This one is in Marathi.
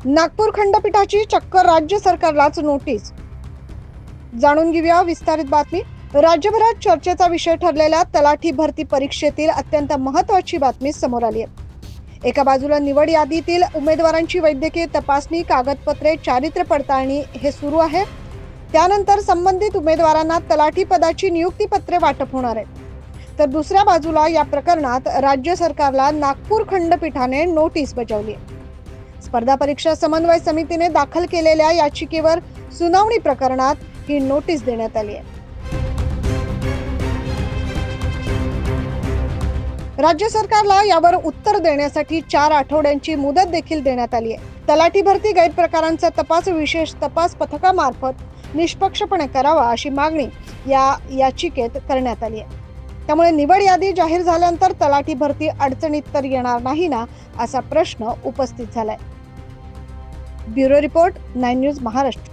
नागपूर खंडपीठाची चक्क राज्य सरकारलाच नोटीस। जाणून घेऊया विस्तारित बातमी। राज्यभरात चर्चेचा विषय ठरलेल्या तलाठी भरती परीक्षेतील अत्यंत महत्त्वाची बातमी समोर आली आहे। एका बाजूला निवड यादीतील उमेदवारांची वैद्यकीय तपासणी, कागदपत्रे, चारित्र्य पडताळणी हे सुरू आहे। त्यानंतर संबंधित उमेदवारांना तलाठी पदाची नियुक्ती पत्रे वाटप होणार आहे। तर दुसऱ्या बाजूला या प्रकरणात राज्य सरकारला नागपूर खंडपीठाने नोटीस बजावली आहे। स्पर्धा परीक्षा समन्वय समितीने दाखल केलेल्या याचिकेवर सुनावणी प्रकरणात ही नोटीस देण्यात आली आहे। राज्य सरकारला यावर उत्तर देण्यासाठी 4 आठवड्यांची मुदत देखील देण्यात आली आहे। तलाठी भरती गैरप्रकारांचा तपास विशेष तपास पथकामार्फत निष्पक्षपणे करावा अशी मागणी या याचिकेत करण्यात आली आहे। त्यामुळे निवड यादी जाहीर झाल्यानंतर तलाठी भरती अडचणीत तर येणार नाही ना, असा प्रश्न उपस्थित झालाय। Bureau report 9 news Maharashtra.